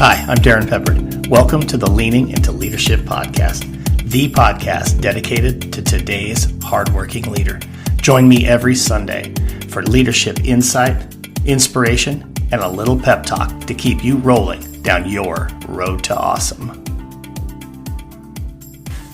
Hi, I'm Darrin Peppard. Welcome to the Leaning into Leadership podcast, the podcast dedicated to today's hardworking leader. Join me every Sunday for leadership insight, inspiration, and a little pep talk to keep you rolling down your road to awesome.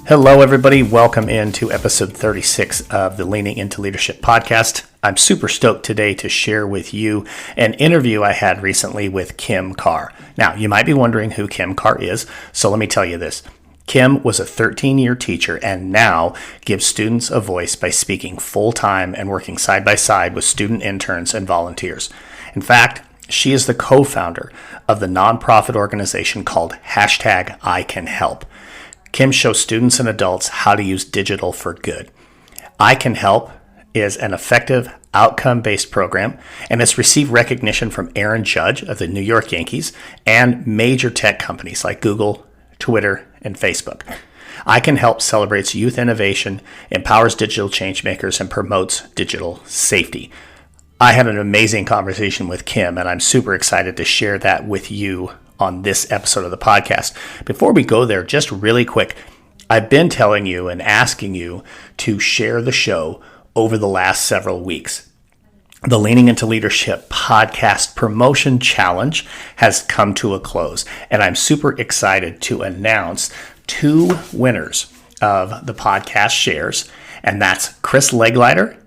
Hello, everybody. Welcome into episode 36 of the Leaning into Leadership podcast. I'm super stoked today to share with you an interview I had recently with Kim Karr. Now, you might be wondering who Kim Karr is, so let me tell you this. Kim was a 13-year teacher and now gives students a voice by speaking full-time and working side by side with student interns and volunteers. In fact, she is the co-founder of the nonprofit organization called #ICanHelp. Kim shows students and adults how to use digital for good. I Can Help is an effective outcome-based program, and it's received recognition from Aaron Judge of the New York Yankees and major tech companies like Google, Twitter, and Facebook. I Can Help celebrates youth innovation, empowers digital change makers, and promotes digital safety. I had an amazing conversation with Kim, and I'm super excited to share that with you on this episode of the podcast. Before we go there, just really quick, I've been telling you and asking you to share the show over the last several weeks. The Leaning into Leadership podcast promotion challenge has come to a close, and I'm super excited to announce two winners of the podcast shares, and that's Chris Leglider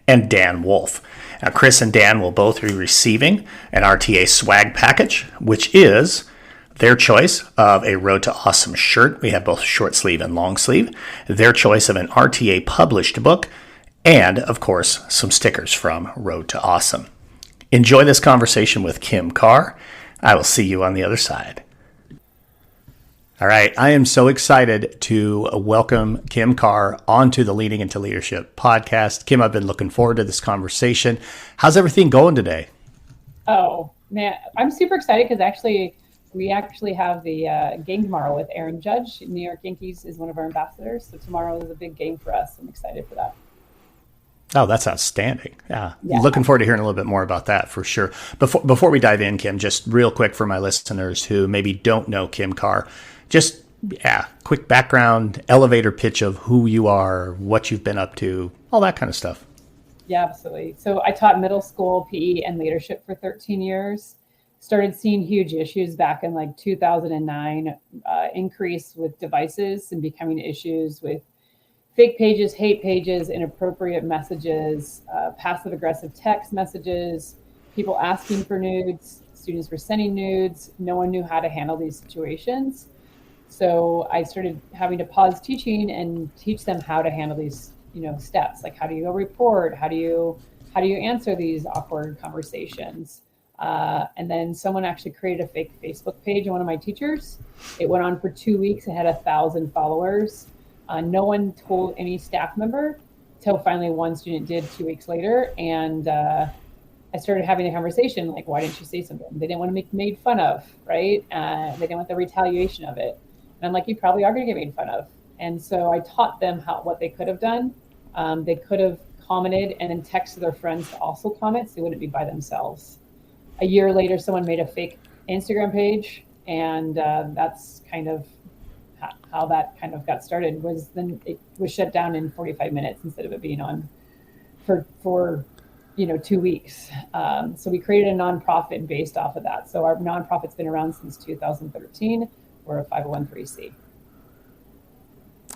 and Dan Wolf. Now, Chris and Dan will both be receiving an RTA swag package, which is their choice of a Road to Awesome shirt. We have both short sleeve and long sleeve. Their choice of an RTA published book, and, of course, some stickers from Road to Awesome. Enjoy this conversation with Kim Karr. I will see you on the other side. All right, I am so excited to welcome Kim Karr onto the Leaning into Leadership podcast. Kim, I've been looking forward to this conversation. How's everything going today? Oh, man, I'm super excited because we actually have the game tomorrow with Aaron Judge. New York Yankees is one of our ambassadors, so tomorrow is a big game for us. I'm excited for that. Oh, that's outstanding. Yeah. Looking forward to hearing a little bit more about that for sure. Before we dive in, Kim, just real quick for my listeners who maybe don't know Kim Karr, just quick background, elevator pitch of who you are, what you've been up to, all that kind of stuff. Yeah, absolutely. So I taught middle school PE and leadership for 13 years. Started seeing huge issues back in like 2009, increase with devices and becoming issues with fake pages, hate pages, inappropriate messages, passive-aggressive text messages, people asking for nudes, students were sending nudes. No one knew how to handle these situations. So I started having to pause teaching and teach them how to handle these, steps. Like, how do you report? How do you answer these awkward conversations? And then someone actually created a fake Facebook page of one of my teachers. It went on for 2 weeks. It had 1,000 followers. No one told any staff member till finally one student did 2 weeks later. And I started having a conversation like, why didn't you say something? They didn't want to be made fun of, right? They didn't want the retaliation of it. And I'm like, you probably are going to get made fun of. And so I taught them what they could have done. They could have commented and then texted their friends to also comment so they wouldn't be by themselves. A year later, someone made a fake Instagram page, and that's kind of how that kind of got started. Was then it was shut down in 45 minutes instead of it being on for 2 weeks. So we created a nonprofit based off of that. So our nonprofit's been around since 2013. We're a 501(c)(3).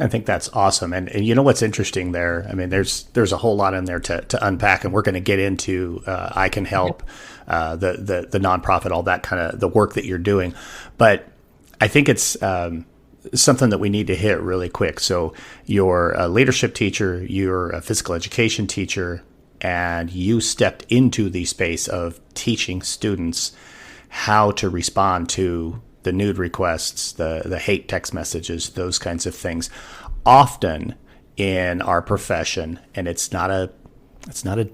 I think that's awesome. And you know what's interesting there? I mean, there's a whole lot in there to unpack, and we're going to get into I Can Help, the nonprofit, all that kind of the work that you're doing. But I think it's something that we need to hit really quick. So you're a leadership teacher, you're a physical education teacher, and you stepped into the space of teaching students how to respond to the nude requests, the hate text messages, those kinds of things. Often in our profession, and it's not a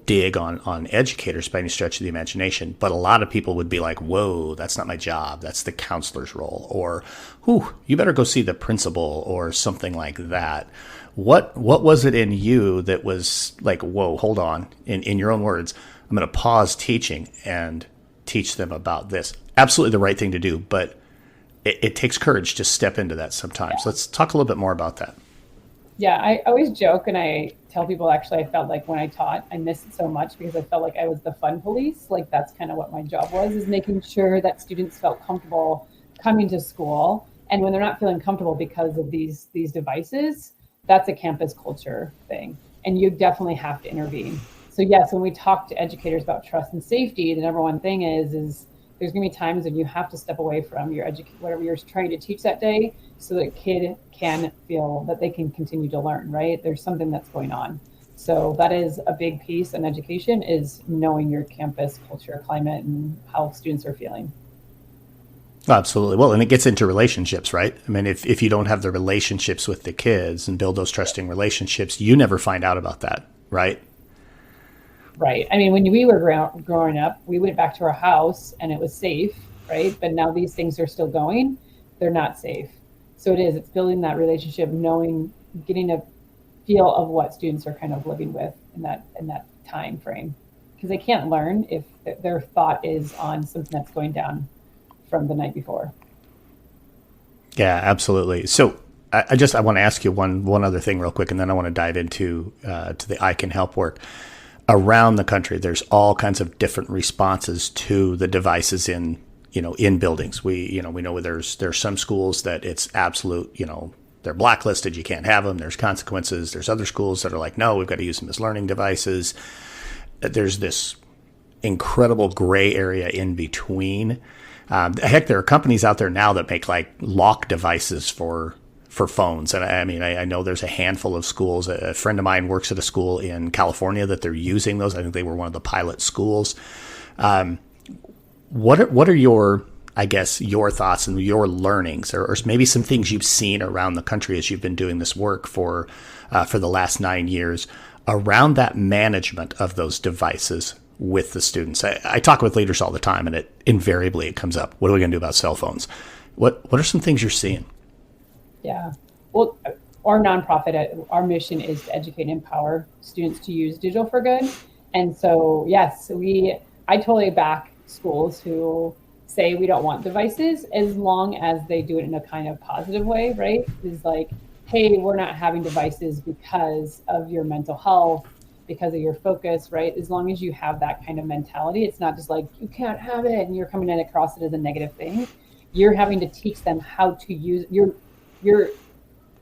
dig on educators by any stretch of the imagination, but a lot of people would be like, whoa, that's not my job. That's the counselor's role. Or, whew, you better go see the principal or something like that. What was it in you that was like, whoa, hold on, in your own words, I'm going to pause teaching and teach them about this? Absolutely the right thing to do, but it takes courage to step into that sometimes. Yeah. Let's talk a little bit more about that. Yeah, I always joke and I tell people actually I felt like when I taught, I missed it so much because I felt like I was the fun police. Like that's kind of what my job was, is making sure that students felt comfortable coming to school. And when they're not feeling comfortable because of these devices, that's a campus culture thing. And you definitely have to intervene. So yes, when we talk to educators about trust and safety, the number one thing is there's going to be times when you have to step away from your whatever you're trying to teach that day, so that kid can feel that they can continue to learn, right? There's something that's going on. So that is a big piece in education, is knowing your campus culture, climate, and how students are feeling. Absolutely. Well, and it gets into relationships, right? I mean, if you don't have the relationships with the kids and build those trusting relationships, you never find out about that, right? Right. I mean, when we were growing up, we went back to our house and it was safe, right? But now these things are still going. They're not safe. So it's building that relationship, knowing, getting a feel of what students are kind of living with in that time frame, because they can't learn if their thought is on something that's going down from the night before. Yeah, absolutely. So I want to ask you one other thing real quick, and then I want to dive into to the I Can Help work. Around the country, there's all kinds of different responses to the devices in buildings. We know there's some schools that it's absolute, they're blacklisted, you can't have them, there's consequences. There's other schools that are like, no, we've got to use them as learning devices. There's this incredible gray area in between. Heck, there are companies out there now that make like lock devices for phones. And I mean, I know there's a handful of schools. A friend of mine works at a school in California that they're using those. I think they were one of the pilot schools. What are your thoughts and your learnings, or maybe some things you've seen around the country as you've been doing this work for the last 9 years around that management of those devices with the students? I talk with leaders all the time, and it invariably comes up. What are we going to do about cell phones? What are some things you're seeing? Yeah. Well, our nonprofit, our mission is to educate and empower students to use digital for good. And so, yes, I totally back schools who say we don't want devices, as long as they do it in a kind of positive way, right? It's like, hey, we're not having devices because of your mental health, because of your focus, right? As long as you have that kind of mentality, it's not just like, you can't have it, and you're coming in across it as a negative thing. You're having to teach them how to use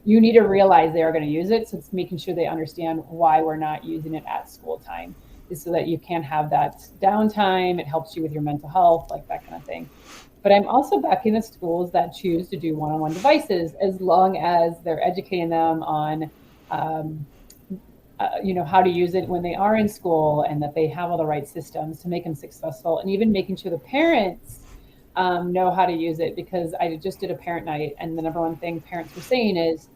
you need to realize they are going to use it. So it's making sure they understand why we're not using it at school time, is so that you can have that downtime. It helps you with your mental health, like that kind of thing. But I'm also backing the schools that choose to do one-on-one devices, as long as they're educating them on, how to use it when they are in school, and that they have all the right systems to make them successful, and even making sure the parents know how to use it. Because I just did a parent night, and the number one thing parents were saying is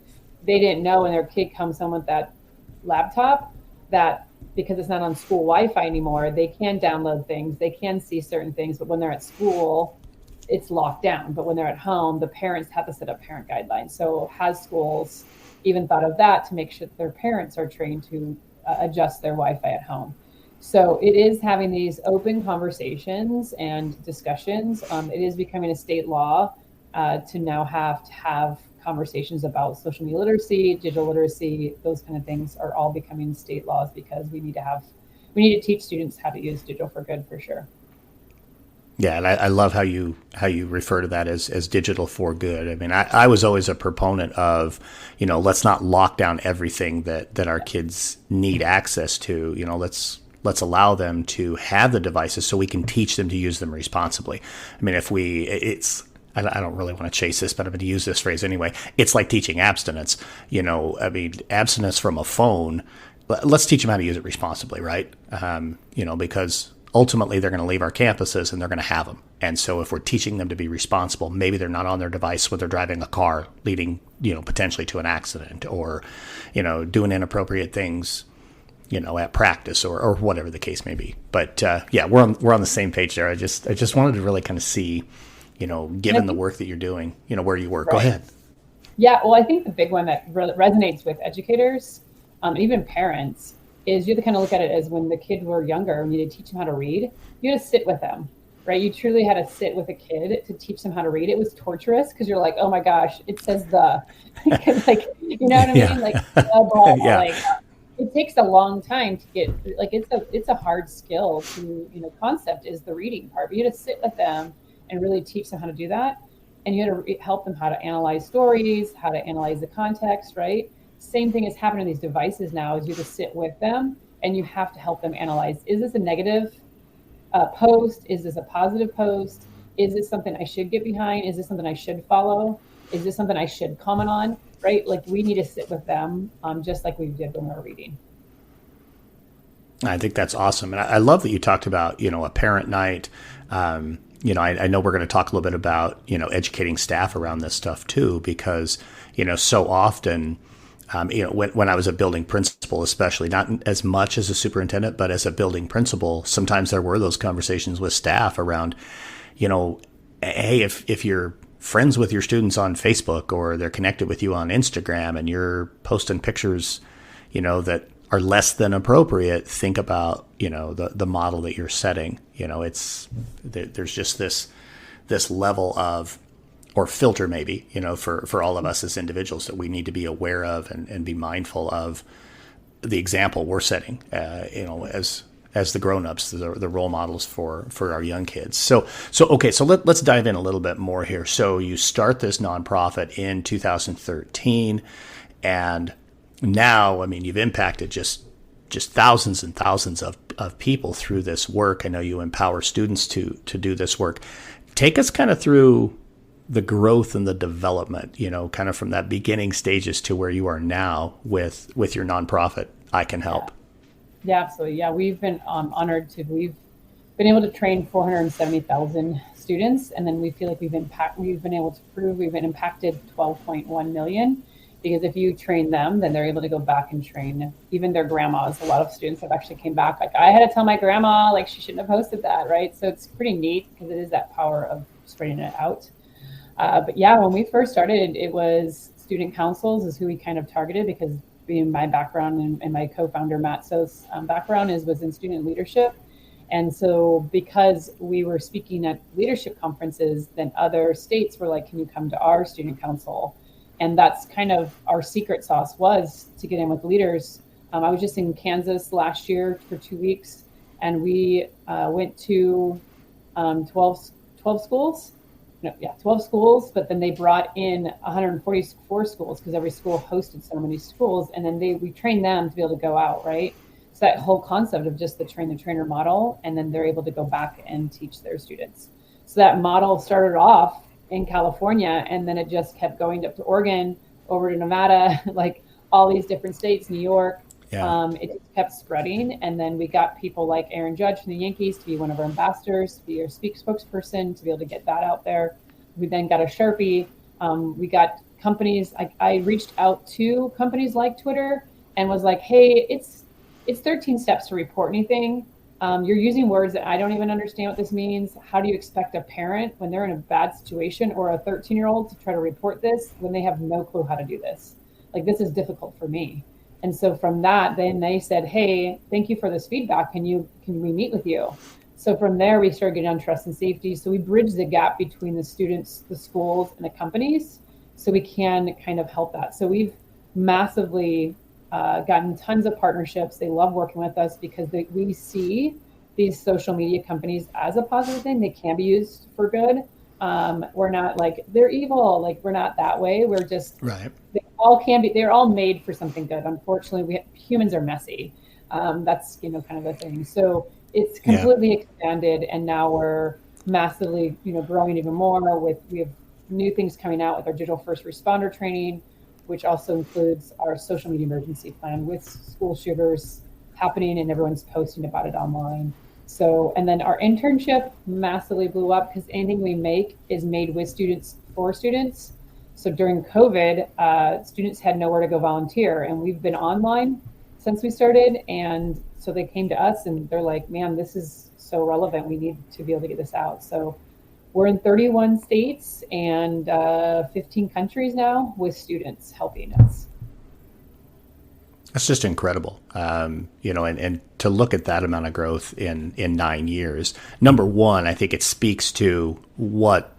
they didn't know when their kid comes home with that laptop, that because it's not on school Wi-Fi anymore, they can download things, they can see certain things, but when they're at school, it's locked down. But when they're at home, the parents have to set up parent guidelines. So has schools even thought of that, to make sure that their parents are trained to adjust their Wi-Fi at home? So it is having these open conversations and discussions. It is becoming a state law to now have conversations about social media literacy, digital literacy. Those kind of things are all becoming state laws, because we need to teach students how to use digital for good, for sure. Yeah, and I love how you refer to that as digital for good. I mean, I was always a proponent of, let's not lock down everything that our kids need access to. Let's allow them to have the devices so we can teach them to use them responsibly. I mean, I don't really want to chase this, but I'm going to use this phrase anyway. It's like teaching abstinence. Abstinence from a phone. Let's teach them how to use it responsibly, right? Because ultimately they're going to leave our campuses and they're going to have them. And so if we're teaching them to be responsible, maybe they're not on their device when they're driving a car, leading, potentially to an accident, or, doing inappropriate things, at practice, or whatever the case may be. But we're on the same page there. I just wanted to really kind of see, given the work that you're doing, where you work. Right. Go ahead. Yeah, well, I think the big one that resonates with educators, even parents, is you have to kind of look at it as when the kids were younger and you had to teach them how to read. You had to sit with them. right? You truly had to sit with a kid to teach them how to read. It was torturous because you're like, oh my gosh, it says the, like, you know what I Yeah. mean? Like, the ball, Yeah. like, it takes a long time to get, like, it's a hard skill to, concept is the reading part, but you had to sit with them and really teach them how to do that. And you had to help them how to analyze stories, how to analyze the context, right? Same thing is happening to these devices now is you have to sit with them and you have to help them analyze, is this a negative post? Is this a positive post? Is this something I should get behind? Is this something I should follow? Is this something I should comment on? Right? Like we need to sit with them, just like we did when we were reading. I think that's awesome. And I love that you talked about, a parent night. I know we're going to talk a little bit about, educating staff around this stuff too, because, so often, when I was a building principal, especially not as much as a superintendent, but as a building principal, sometimes there were those conversations with staff around, hey, if you're friends with your students on Facebook or they're connected with you on Instagram and you're posting pictures, that are less than appropriate, think about, the model that you're setting. There's just this level of, or filter maybe, for all of us as individuals that we need to be aware of and be mindful of the example we're setting, as the grown-ups, the role models for our young kids. So let's dive in a little bit more here. So you start this nonprofit in 2013, and now, you've impacted just thousands and thousands of people through this work. I know you empower students to do this work. Take us kind of through the growth and the development, kind of from that beginning stages to where you are now with your nonprofit, I Can Help. Yeah, absolutely. Yeah, we've been honored we've been able to train 470,000 students, and then we feel like we've been able to prove we've been impacted 12.1 million. Because if you train them, then they're able to go back and train even their grandmas. A lot of students have actually came back like, I had to tell my grandma, like she shouldn't have posted that, right? So it's pretty neat because it is that power of spreading it out. But yeah, when we first started, it was student councils is who we kind of targeted because being my background and my co-founder Matt So's background was in student leadership. And so because we were speaking at leadership conferences, then other states were like, can you come to our student council? And that's kind of our secret sauce was to get in with leaders. I was just in Kansas last year for 2 weeks, and we went to 12 schools. No, yeah, 12 schools, but then they brought in 144 schools because every school hosted so many schools. And then we trained them to be able to go out, right? So that whole concept of just the train the trainer model, and then they're able to go back and teach their students. So that model started off in California, and then it just kept going up to Oregon, over to Nevada, like all these different states, New York. Yeah. It just kept spreading, and then we got people like Aaron Judge from the Yankees to be one of our ambassadors, to be our spokesperson, to be able to get that out there. We then got a Sharpie. We got companies. I reached out to companies like Twitter and was like, hey, it's 13 steps to report anything. You're using words that I don't even understand what this means. How do you expect a parent when they're in a bad situation or a 13-year-old to try to report this when they have no clue how to do this? Like, this is difficult for me. And so from that, then they said, hey, thank you for this feedback. Can we meet with you? So from there, we started getting on trust and safety. So we bridge the gap between the students, the schools, and the companies so we can kind of help that. So we've massively gotten tons of partnerships. They love working with us because we see these social media companies as a positive thing. They can be used for good. We're not like they're evil. Like we're not that way. We're just Right. they're all made for something good. Unfortunately, humans are messy. That's kind of the thing. So it's completely expanded, and now we're massively growing even more. We have new things coming out with our digital first responder training, which also includes our social media emergency plan with school shooters happening and everyone's posting about it online. So, and then our internship massively blew up because anything we make is made with students for students. So during COVID, students had nowhere to go volunteer, and we've been online since we started. And so they came to us and they're like, man, this is so relevant. We need to be able to get this out. So we're in 31 states and 15 countries now with students helping us. That's just incredible. And to look at that amount of growth in 9 years, number one, I think it speaks to what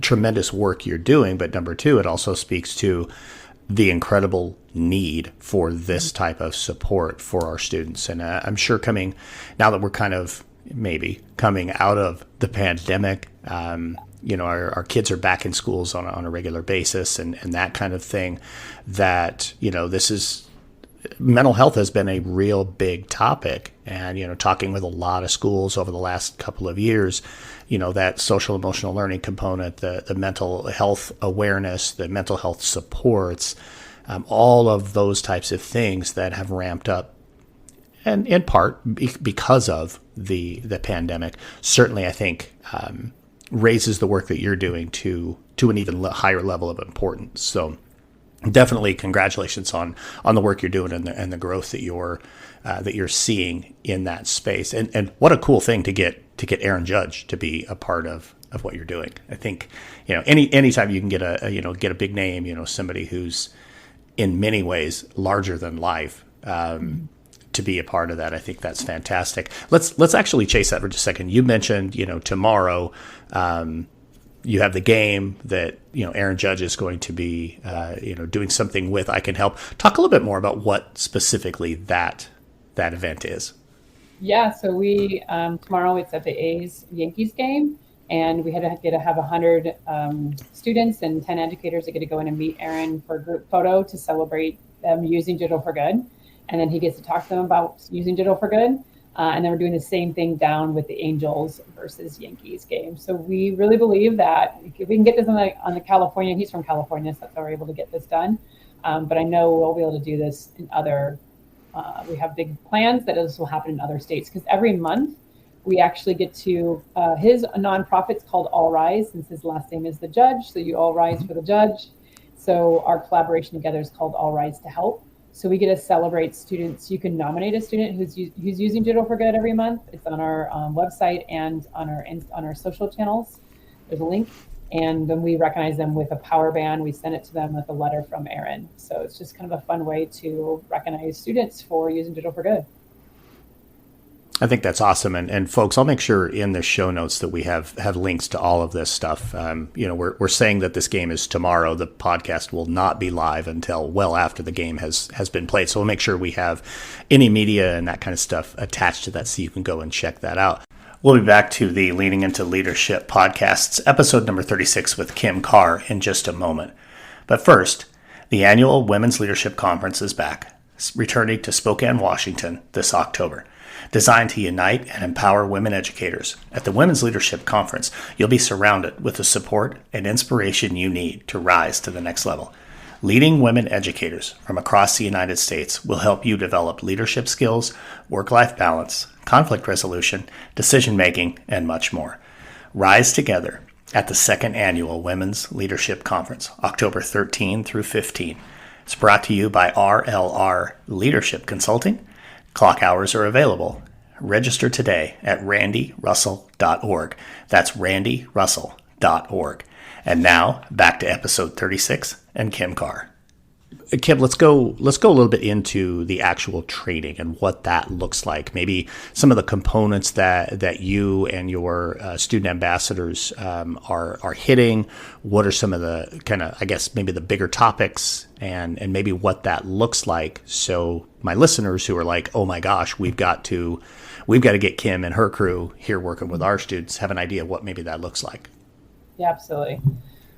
tremendous work you're doing. But number two, it also speaks to the incredible need for this type of support for our students. And I'm sure now that we're kind of maybe coming out of the pandemic, our kids are back in schools on a regular basis and that kind of thing, that, mental health has been a real big topic. And, talking with a lot of schools over the last couple of years, that social emotional learning component, the mental health awareness, the mental health supports, all of those types of things that have ramped up, and in part because of the pandemic, certainly I think raises the work that you're doing to an even higher level of importance. So definitely congratulations on the work you're doing and the growth that you're seeing in that space. And what a cool thing to get Aaron Judge to be a part of what you're doing. I think, anytime you can get a big name, somebody who's in many ways larger than life, to be a part of that, I think that's fantastic. Let's actually chase that for just a second. You mentioned, tomorrow, you have the game that, Aaron Judge is going to be, doing something with I Can Help. Talk a little bit more about what specifically that event is. Yeah, so we tomorrow it's at the A's Yankees game, and we had to have 100 students and 10 educators that get to go in and meet Aaron for a group photo to celebrate them using Digital for Good, and then he gets to talk to them about using Digital for Good. And then we're doing the same thing down with the Angels versus Yankees game. So we really believe that if we can get this on the California, he's from California, so that's how we're able to get this done. But I know we'll be able to do this in other, we have big plans that this will happen in other states, because every month we actually get to, his nonprofit's called All Rise, since his last name is the Judge. So you all rise for the Judge. So our collaboration together is called All Rise to Help. So we get to celebrate students. You can nominate a student who's using Digital for Good every month. It's on our website and on our social channels. There's a link, and then we recognize them with a power band. We send it to them with a letter from Aaron. So it's just kind of a fun way to recognize students for using Digital for Good. I think that's awesome. And folks, I'll make sure in the show notes that we have links to all of this stuff. We're saying that this game is tomorrow. The podcast will not be live until well after the game has been played. So we'll make sure we have any media and that kind of stuff attached to that, so you can go and check that out. We'll be back to the Leaning into Leadership podcast's episode number 36 with Kim Karr in just a moment. But first, the annual Women's Leadership Conference is back, returning to Spokane, Washington this October. Designed to unite and empower women educators, at the Women's Leadership Conference, you'll be surrounded with the support and inspiration you need to rise to the next level. Leading women educators from across the United States will help you develop leadership skills, work-life balance, conflict resolution, decision-making, and much more. Rise together at the second annual Women's Leadership Conference, October 13 through 15. It's brought to you by RLR Leadership Consulting. Clock hours are available. Register today at randyrussell.org. That's randyrussell.org. And now back to episode 36 and Kim Karr. Kim, let's go a little bit into the actual training and what that looks like. Maybe some of the components that you and your student ambassadors are hitting. What are some of the kind of, I guess, maybe the bigger topics and maybe what that looks like, so my listeners who are like, oh my gosh, we've got to get Kim and her crew here working with our students, have an idea of what maybe that looks like. Yeah, absolutely.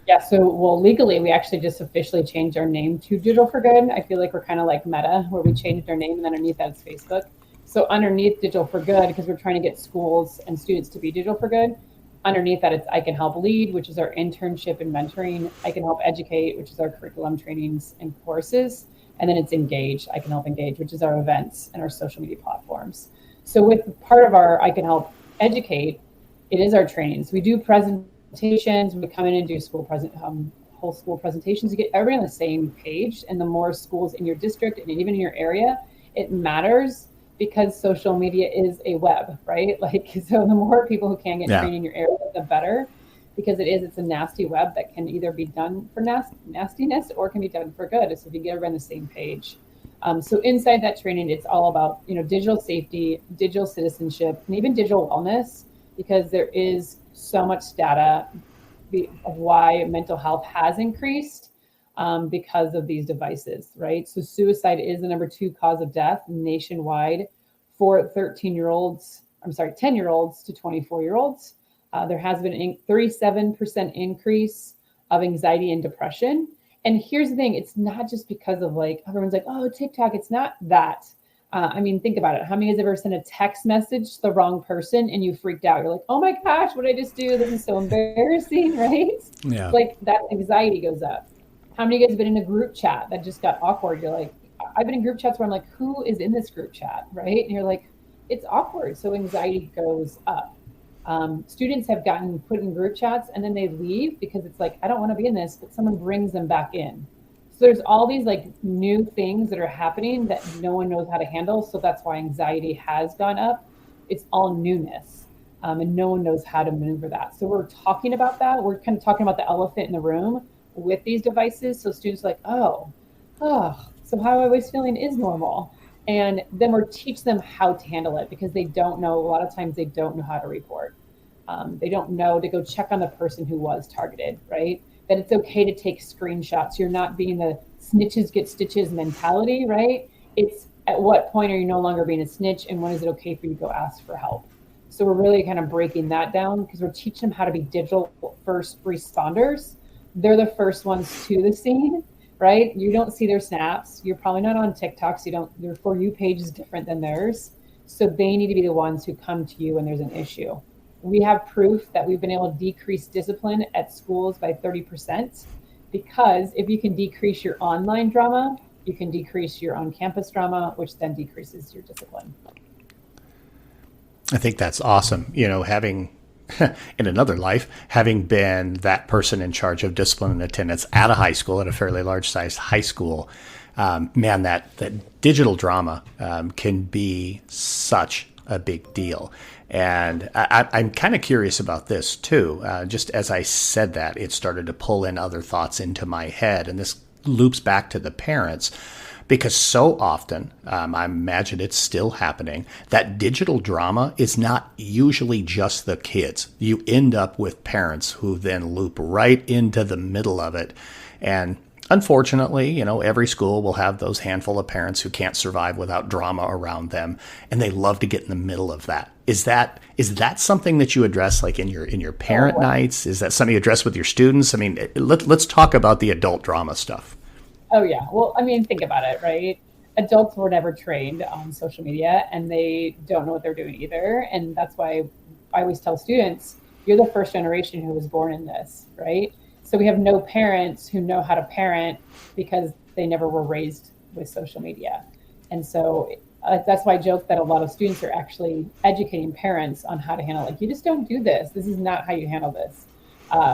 Yeah, so legally, we actually just officially changed our name to Digital for Good. I feel like we're kind of like Meta, where we changed our name and underneath that is Facebook. So underneath Digital for Good, because we're trying to get schools and students to be Digital for Good, underneath that it's I Can Help Lead, which is our internship and mentoring, I Can Help Educate, which is our curriculum trainings and courses, and then it's Engage, I Can Help Engage, which is our events and our social media platforms. So with part of our I Can Help Educate, it is our trainings. We do presentations. We come in and do whole school presentations to get everybody on the same page. And the more schools in your district and even in your area, it matters, because social media is a web, right? Like, so the more people who can get trained in your area, the better, because it's a nasty web that can either be done for nastiness or can be done for good. So if you get everybody on the same page. So inside that training, it's all about, digital safety, digital citizenship, and even digital wellness, because there is so much data of why mental health has increased because of these devices, right? So suicide is the number 2 cause of death nationwide for 10-year-olds to 24-year-olds. There has been a 37% increase of anxiety and depression. And here's the thing, it's not just because of everyone's like, oh, TikTok, it's not that. Think about it. How many of you have ever sent a text message to the wrong person and you freaked out? You're like, oh my gosh, what did I just do? This is so embarrassing, right? Yeah. That anxiety goes up. How many of you guys have been in a group chat that just got awkward? You're like, I've been in group chats where I'm like, who is in this group chat, right? And you're like, it's awkward. So anxiety goes up. Students have gotten put in group chats and then they leave because it's like, I don't want to be in this, but someone brings them back in. So there's all these new things that are happening that no one knows how to handle. So that's why anxiety has gone up. It's all newness, and no one knows how to maneuver that. So we're talking about that. We're kind of talking about the elephant in the room with these devices. So students are like, oh, so how I was feeling is normal. And then we're teach them how to handle it because they don't know. A lot of times they don't know how to report. They don't know to go check on the person who was targeted, right? That it's okay to take screenshots. You're not being the snitches get stitches mentality, right? It's at what point are you no longer being a snitch and when is it okay for you to go ask for help? So we're really kind of breaking that down because we're teaching them how to be digital first responders. They're the first ones to the scene, right? You don't see their snaps. You're probably not on TikTok, so your For You page is different than theirs. So they need to be the ones who come to you when there's an issue. We have proof that we've been able to decrease discipline at schools by 30% because if you can decrease your online drama, you can decrease your on-campus drama, which then decreases your discipline. I think that's awesome. Having in another life, having been that person in charge of discipline and attendance at a high school, at a fairly large-sized high school, man, that digital drama can be such a big deal. And I'm kind of curious about this too. Just as I said that, it started to pull in other thoughts into my head. And this loops back to the parents because so often, I imagine it's still happening, that digital drama is not usually just the kids. You end up with parents who then loop right into the middle of it. And unfortunately, every school will have those handful of parents who can't survive without drama around them, and they love to get in the middle of that. Is that something that you address in your parent nights? Is that something you address with your students? Let's talk about the adult drama stuff. Oh yeah. Well, think about it, right? Adults were never trained on social media and they don't know what they're doing either. And that's why I always tell students, you're the first generation who was born in this, right? So we have no parents who know how to parent because they never were raised with social media. And so that's why I joke that a lot of students are actually educating parents on how to handle it. You just don't do this. This is not how you handle this,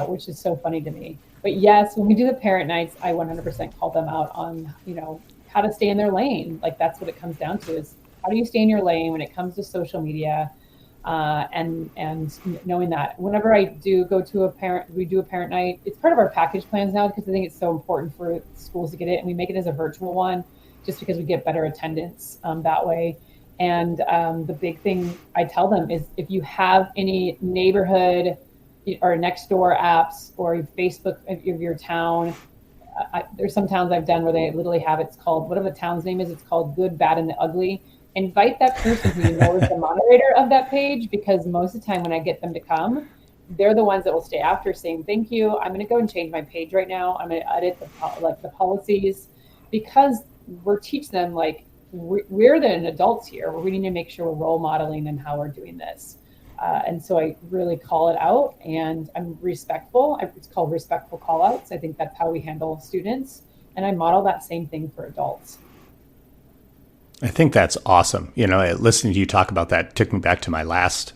which is so funny to me. But yes, when we do the parent nights, I 100% call them out on, how to stay in their lane. That's what it comes down to is how do you stay in your lane when it comes to social media? And knowing that whenever I do go to we do a parent night, it's part of our package plans now because I think it's so important for schools to get it. And we make it as a virtual one just because we get better attendance that way. And the big thing I tell them is if you have any neighborhood or next door apps or Facebook of your town, there's some towns I've done where they literally have, it's called, whatever the town's name is, it's called Good, Bad, and the Ugly. Invite that person who you know is the moderator of that page because most of the time when I get them to come, they're the ones that will stay after saying, thank you, I'm going to go and change my page right now. I'm going to edit the policies because we're teaching them we're the adults here. We need to make sure we're role modeling and how we're doing this. And so I really call it out and I'm respectful. It's called respectful call outs. I think that's how we handle students. And I model that same thing for adults. I think that's awesome. Listening to you talk about that took me back to my last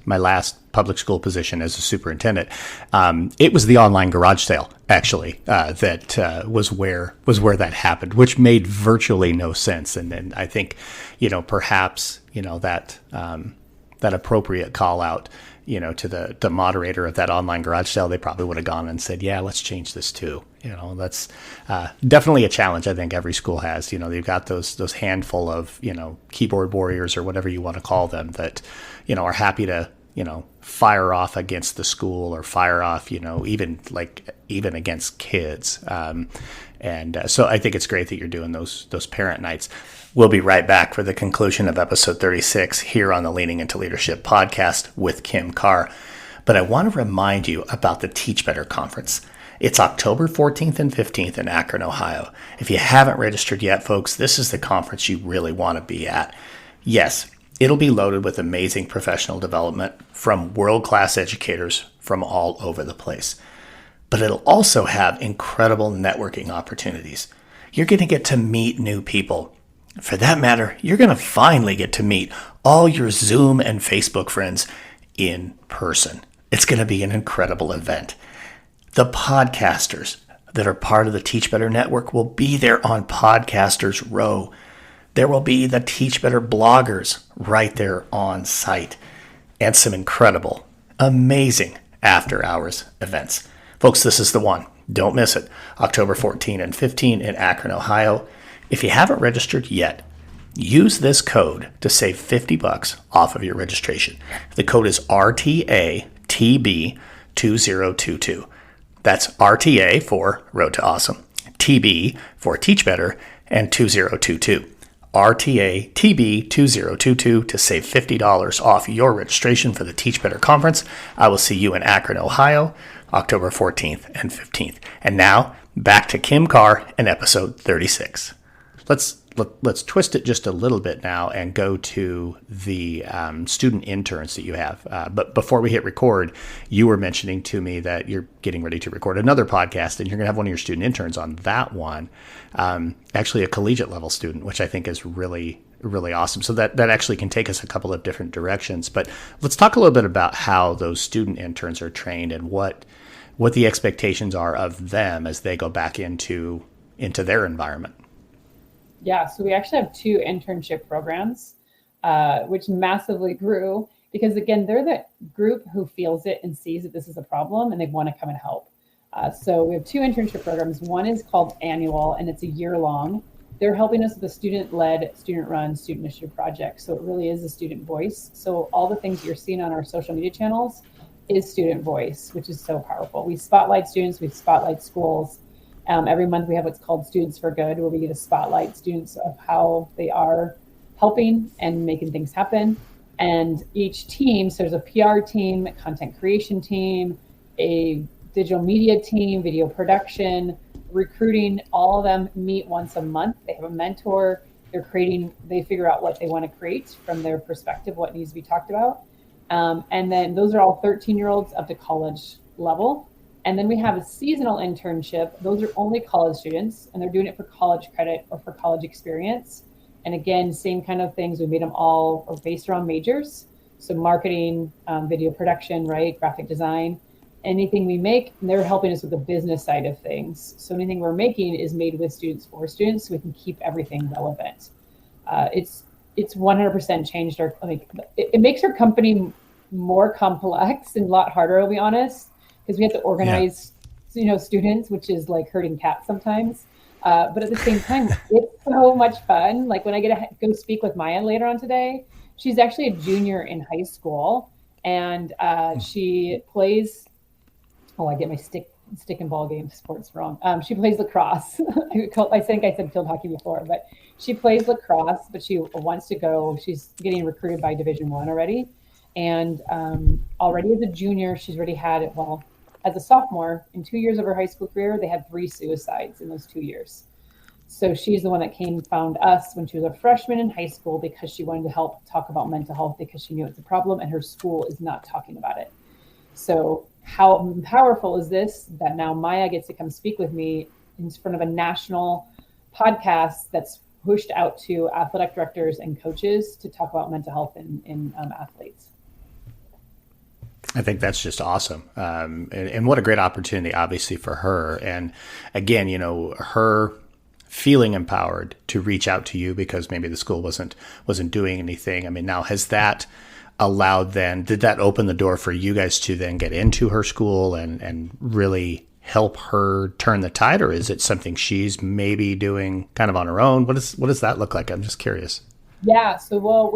public school position as a superintendent. It was the online garage sale, actually, that was where that happened, which made virtually no sense. And then I think, perhaps, that appropriate call out, to the moderator of that online garage sale, they probably would have gone and said, yeah, let's change this too. That's definitely a challenge I think every school has. They've got those handful of, keyboard warriors or whatever you want to call them that, are happy to, fire off against the school or fire off, even against kids. So I think it's great that you're doing those parent nights. We'll be right back for the conclusion of episode 36 here on the Leaning Into Leadership podcast with Kim Karr. But I want to remind you about the Teach Better Conference. It's October 14th and 15th in Akron, Ohio. If you haven't registered yet, folks, this is the conference you really want to be at. Yes, it'll be loaded with amazing professional development from world-class educators from all over the place. But it'll also have incredible networking opportunities. You're going to get to meet new people. For that matter, you're going to finally get to meet all your Zoom and Facebook friends in person. It's going to be an incredible event. The podcasters that are part of the Teach Better Network will be there on Podcasters Row. There will be the Teach Better bloggers right there on site, and some incredible, amazing after-hours events. Folks, this is the one. Don't miss it. October 14 and 15 in Akron, Ohio. If you haven't registered yet, use this code to save $50 off of your registration. The code is RTATB2022. That's RTA for Road to Awesome, TB for Teach Better, and 2022. RTATB2022 to save $50 off your registration for the Teach Better Conference. I will see you in Akron, Ohio, October 14th and 15th. And now, back to Kim Karr in episode 36. Let's twist it just a little bit now and go to the student interns that you have. But before we hit record, you were mentioning to me that you're getting ready to record another podcast, and you're going to have one of your student interns on that one, actually a collegiate level student, which I think is really, really awesome. So that actually can take us a couple of different directions. But let's talk a little bit about how those student interns are trained and what the expectations are of them as they go back into their environment. Yeah, so we actually have 2 internship programs, which massively grew because, again, they're the group who feels it and sees that this is a problem and they want to come and help. So we have 2 internship programs. One is called Annual, and it's a year long. They're helping us with a student-led, student-run, student initiative project. So it really is a student voice. So all the things you're seeing on our social media channels is student voice, which is so powerful. We spotlight students, we spotlight schools. Every month we have what's called Students for Good, where we get to spotlight students of how they are helping and making things happen. And each team, so there's a PR team, a content creation team, a digital media team, video production, recruiting, all of them meet once a month. They have a mentor. They figure out what they want to create from their perspective, what needs to be talked about. And then those are all 13-year-olds up to college level. And then we have a seasonal internship. Those are only college students, and they're doing it for college credit or for college experience. And again, same kind of things. We made them all based around majors. So marketing, video production, right? Graphic design, anything we make, and they're helping us with the business side of things. So anything we're making is made with students for students, so we can keep everything relevant. It's 100% changed it makes our company more complex and a lot harder, I'll be honest, because we have to organize, students, which is like herding cats sometimes. But at the same time, it's so much fun. Like when I get to go speak with Maya later on today, she's actually a junior in high school, and she plays. Oh, I get my stick and ball game sports wrong. She plays lacrosse. I think I said field hockey before, but she plays lacrosse. But she wants to go. She's getting recruited by Division I already, and already as a junior, she's already had it. Well, as a sophomore, in 2 years of her high school career, they had 3 suicides in those 2 years. So she's the one that found us when she was a freshman in high school because she wanted to help talk about mental health because she knew it's a problem and her school is not talking about it. So how powerful is this that now Maya gets to come speak with me in front of a national podcast that's pushed out to athletic directors and coaches to talk about mental health in athletes. I think that's just awesome. And what a great opportunity, obviously, for her. And again, her feeling empowered to reach out to you because maybe the school wasn't doing anything. I mean, now has that allowed then, did that open the door for you guys to then get into her school and really help her turn the tide, or is it something she's maybe doing kind of on her own? What does that look like? I'm just curious. Yeah. So, well,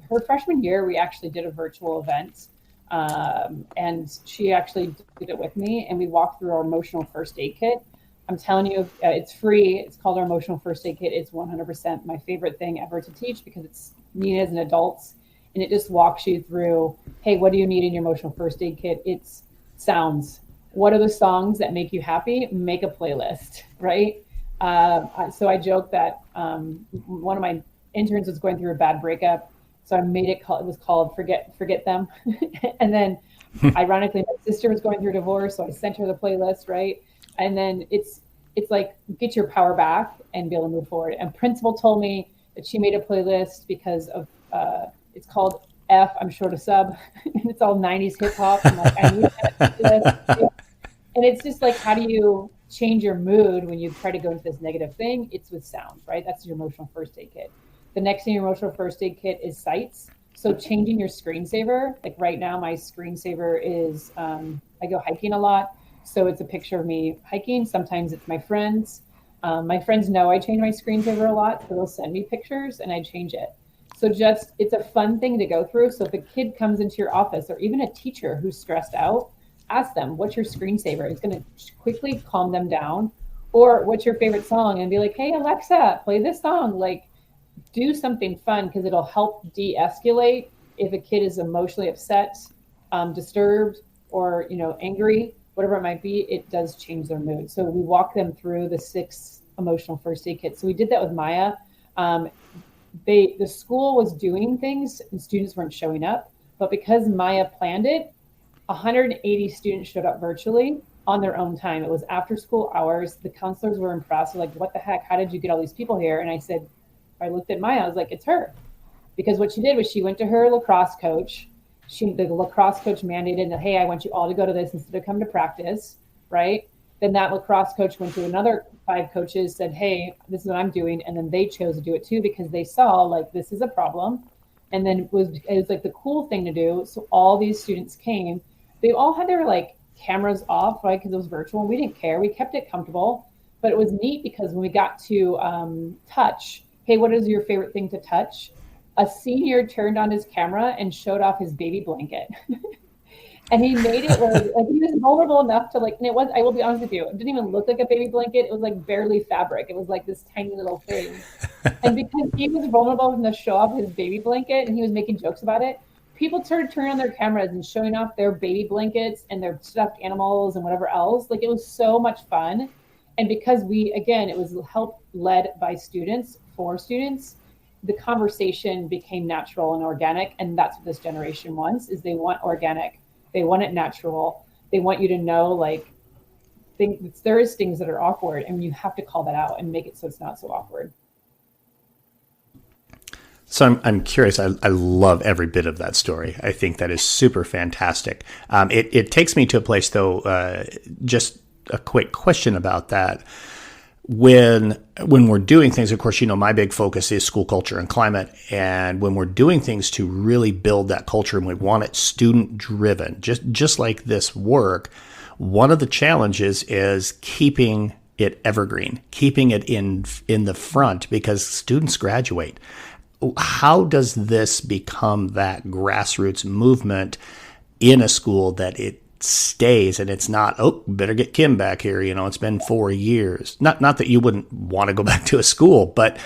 her freshman year, we actually did a virtual event, and she actually did it with me, and we walked through our emotional first aid kit. I'm telling you, it's free. It's called our emotional first aid kit. It's 100% my favorite thing ever to teach because it's needed as an adult, and it just walks you through, hey, what do you need in your emotional first aid kit? It's sounds. What are the songs that make you happy? Make a playlist, right? So I joke that one of my interns was going through a bad breakup, so I made it was called Forget Them. And then ironically, my sister was going through a divorce, so I sent her the playlist, right? And then it's like, get your power back and be able to move forward. And principal told me that she made a playlist because of it's called F, I'm short of sub, and it's all 90s hip hop. I'm like, I need that playlist. And it's just like, how do you change your mood when you try to go into this negative thing? It's with sound, right? That's your emotional first aid kit. The next in your emotional first aid kit is sights. So changing your screensaver, like right now, my screensaver is, I go hiking a lot. So it's a picture of me hiking. Sometimes it's my friends. My friends know I change my screensaver a lot, so they'll send me pictures and I change it. So it's a fun thing to go through. So if a kid comes into your office or even a teacher who's stressed out, ask them, what's your screensaver? It's going to quickly calm them down. Or what's your favorite song? And be like, hey, Alexa, play this song. Like, do something fun because it'll help de-escalate if a kid is emotionally upset, disturbed, or angry, whatever it might be. It does change their mood. So we walk them through the 6 emotional first aid kits. So we did that with Maya. The school was doing things and students weren't showing up, but because Maya planned it, 180 students showed up virtually on their own time. It was after school hours. The counselors were impressed. They're like, what the heck? How did you get all these people here? And I looked at Maya. I was like, it's her. Because what she did was she went to her lacrosse coach. The lacrosse coach mandated that, hey, I want you all to go to this instead of come to practice, right? Then that lacrosse coach went to another 5 coaches, said, hey, this is what I'm doing. And then they chose to do it too because they saw like this is a problem. And then it was like the cool thing to do. So all these students came. They all had their like cameras off, right? Because it was virtual. We didn't care. We kept it comfortable. But it was neat because when we got to touch, hey, what is your favorite thing to touch? A senior turned on his camera and showed off his baby blanket. And he made it where he was vulnerable enough to and I will be honest with you, it didn't even look like a baby blanket. It was like barely fabric. It was like this tiny little thing. And because he was vulnerable enough to show off his baby blanket and he was making jokes about it, people started turning on their cameras and showing off their baby blankets and their stuffed animals and whatever else. Like, it was so much fun. And because it was help led by students for students, the conversation became natural and organic. And that's what this generation wants, is they want organic. They want it natural. They want you to know, there is things that are awkward and you have to call that out and make it so it's not so awkward. So I'm curious. I love every bit of that story. I think that is super fantastic. It takes me to a place, though, just a quick question about that. When we're doing things, of course, my big focus is school culture and climate. And when we're doing things to really build that culture and we want it student driven, just like this work, one of the challenges is keeping it evergreen, keeping it in the front because students graduate. How does this become that grassroots movement in a school that it stays and it's not, oh, better get Kim back here, it's been 4 years. Not that you wouldn't want to go back to a school, but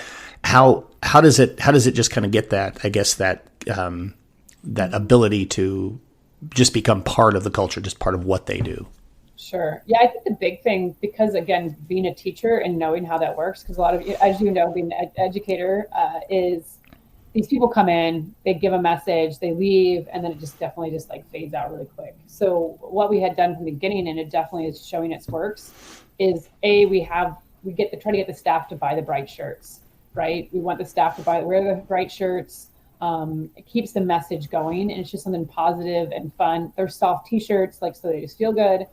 how does it just kind of get that, I guess, that that ability to just become part of the culture, just part of what they do? Sure. Yeah, I think the big thing, because again, being a teacher and knowing how that works, because a lot of, as you know, being an educator is these people come in, they give a message, they leave, and then it just definitely just fades out really quick. So what we had done from the beginning, and it definitely is showing its works, is we try to get the staff to buy the bright shirts, right? We want the staff to wear the bright shirts. It keeps the message going, and it's just something positive and fun. They're soft t-shirts, so they just feel good.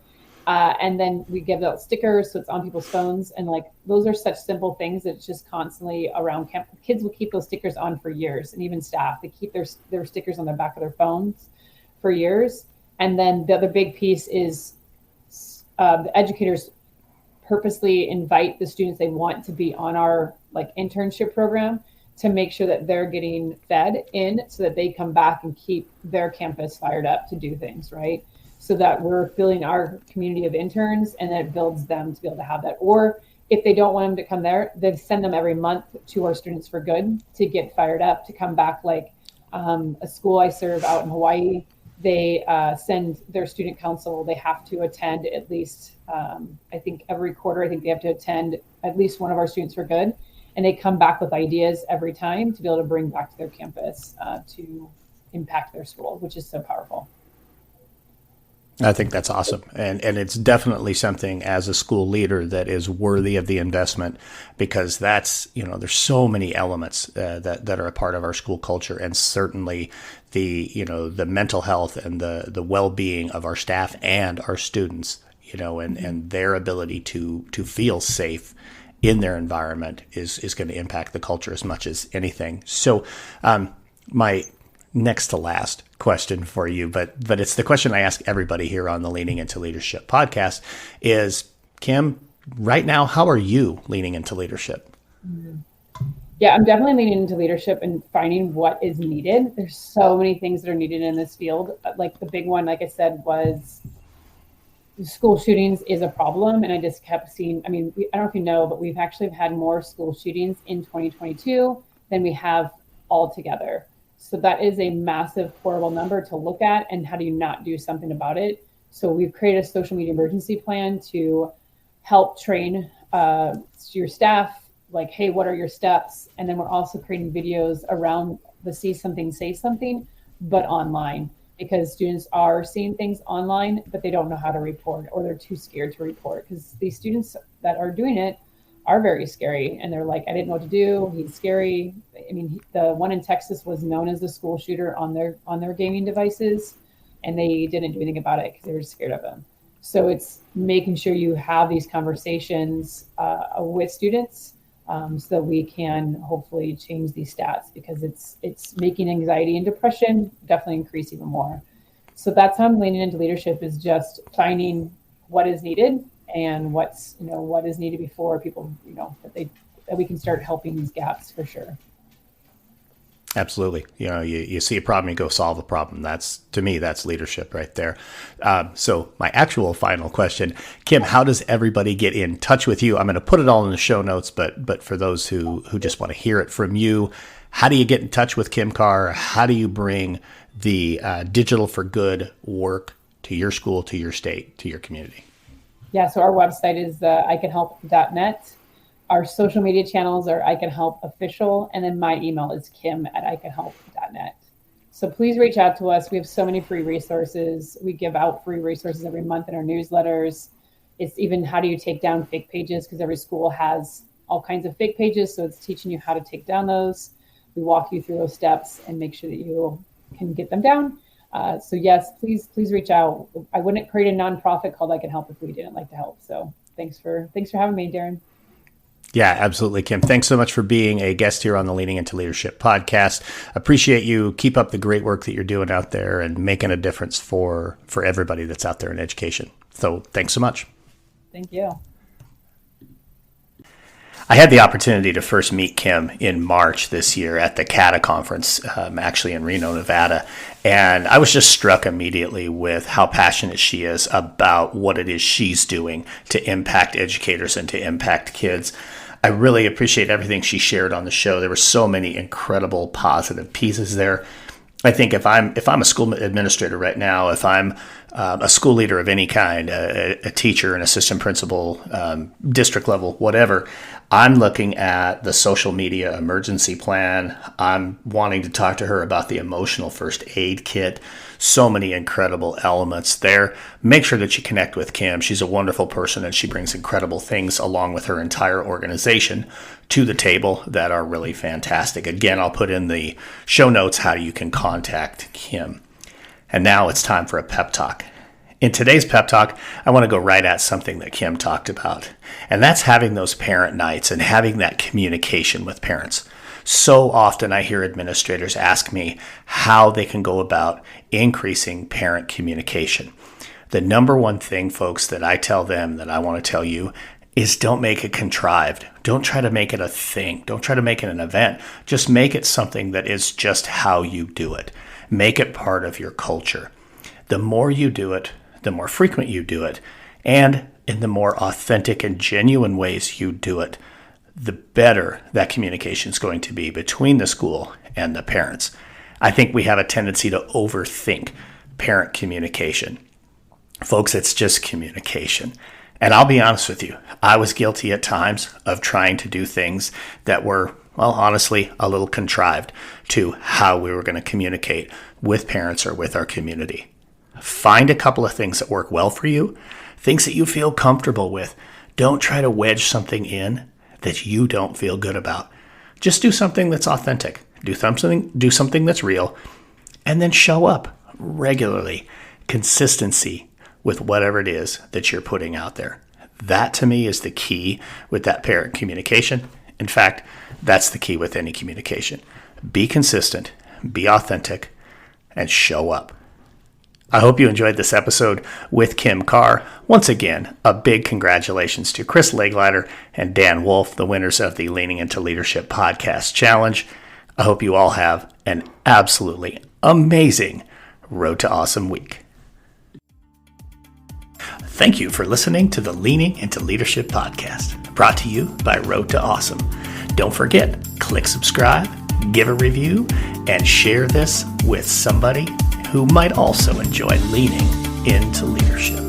And then we give out stickers, so it's on people's phones. And like, those are such simple things that it's just constantly around camp. Kids will keep those stickers on for years, and even staff, they keep their stickers on the back of their phones for years. And then the other big piece is the educators purposely invite the students they want to be on our like internship program to make sure that they're getting fed in so that they come back and keep their campus fired up to do things, right? So that we're filling our community of interns, and that it builds them to be able to have that. Or if they don't want them to come there, they send them every month to our Students for Good to get fired up, to come back. Like a school I serve out in Hawaii, they send their student council, they have to attend at least, I think every quarter, I think they have to attend at least one of our Students for Good. And they come back with ideas every time to be able to bring back to their campus to impact their school, which is so powerful. I think that's awesome. And it's definitely something as a school leader that is worthy of the investment, because that's, there's so many elements that are a part of our school culture, and certainly the mental health and the well-being of our staff and our students, and their ability to feel safe in their environment is going to impact the culture as much as anything. So my next to last question for you, but it's the question I ask everybody here on the Leaning Into Leadership podcast is, Kim, right now, how are you leaning into leadership? Yeah, I'm definitely leaning into leadership and finding what is needed. There's so many things that are needed in this field. Like the big one, like I said, was school shootings is a problem. And I just kept seeing, I don't know if you know, but we've actually had more school shootings in 2022 than we have altogether. So that is a massive, horrible number to look at. And how do you not do something about it? So we've created a social media emergency plan to help train your staff, like, hey, what are your steps? And then we're also creating videos around the see something, say something, but online, because students are seeing things online, but they don't know how to report, or they're too scared to report, because these students that are doing it are very scary. And they're like, I didn't know what to do. He's scary. The one in Texas was known as the school shooter on their gaming devices, and they didn't do anything about it because they were scared of him. So it's making sure you have these conversations with students so that we can hopefully change these stats, because it's making anxiety and depression definitely increase even more. So that's how I'm leaning into leadership, is just finding what is needed and what is needed before people, that we can start helping these gaps for sure. Absolutely. You see a problem, you go solve a problem. To me, that's leadership right there. So my actual final question, Kim, how does everybody get in touch with you? I'm going to put it all in the show notes, but for those who just want to hear it from you, how do you get in touch with Kim Karr? How do you bring the digital for good work to your school, to your state, to your community? Yeah, so our website is icanhelp.net. Our social media channels are I Can Help Official, and then my email is kim@icanhelp.net. So please reach out to us. We have so many free resources. We give out free resources every month in our newsletters. It's even how do you take down fake pages, because every school has all kinds of fake pages. So it's teaching you how to take down those. We walk you through those steps and make sure that you can get them down. So yes, please reach out. I wouldn't create a nonprofit called I Can Help if we didn't like to help. So thanks for having me, Darrin. Yeah, absolutely, Kim. Thanks so much for being a guest here on the Leaning Into Leadership podcast. Appreciate you. Keep up the great work that you're doing out there and making a difference for everybody that's out there in education. So thanks so much. Thank you. I had the opportunity to first meet Kim in March this year at the CATA conference, actually in Reno, Nevada. And I was just struck immediately with how passionate she is about what it is she's doing to impact educators and to impact kids. I really appreciate everything she shared on the show. There were so many incredible positive pieces there. I think if I'm a school administrator right now, if I'm a school leader of any kind, a teacher, an assistant principal, district level, whatever, I'm looking at the social media emergency plan. I'm wanting to talk to her about the emotional first aid kit. So many incredible elements there. Make sure that you connect with Kim. She's a wonderful person, and she brings incredible things along with her entire organization to the table that are really fantastic. Again, I'll put in the show notes how you can contact Kim. And now it's time for a pep talk. In today's pep talk, I want to go right at something that Kim talked about, and that's having those parent nights and having that communication with parents. So often I hear administrators ask me how they can go about increasing parent communication. The number one thing, folks, that I tell them that I want to tell you is don't make it contrived. Don't try to make it a thing. Don't try to make it an event. Just make it something that is just how you do it. Make it part of your culture. The more you do it, the more frequent you do it, and in the more authentic and genuine ways you do it, the better that communication is going to be between the school and the parents. I think we have a tendency to overthink parent communication. Folks, it's just communication. And I'll be honest with you, I was guilty at times of trying to do things that were, well, honestly, a little contrived to how we were going to communicate with parents or with our community. Find a couple of things that work well for you, things that you feel comfortable with. Don't try to wedge something in that you don't feel good about. Just do something that's authentic. Do something that's real, and then show up regularly. Consistency with whatever it is that you're putting out there. That to me is the key with that parent communication. In fact, that's the key with any communication. Be consistent, be authentic, and show up. I hope you enjoyed this episode with Kim Karr. Once again, a big congratulations to Chris Legleiter and Dan Wolf, the winners of the Leaning into Leadership Podcast Challenge. I hope you all have an absolutely amazing Road to Awesome week. Thank you for listening to the Leaning into Leadership Podcast, brought to you by Road to Awesome. Don't forget, click subscribe, give a review, and share this with somebody who might also enjoy leaning into leadership.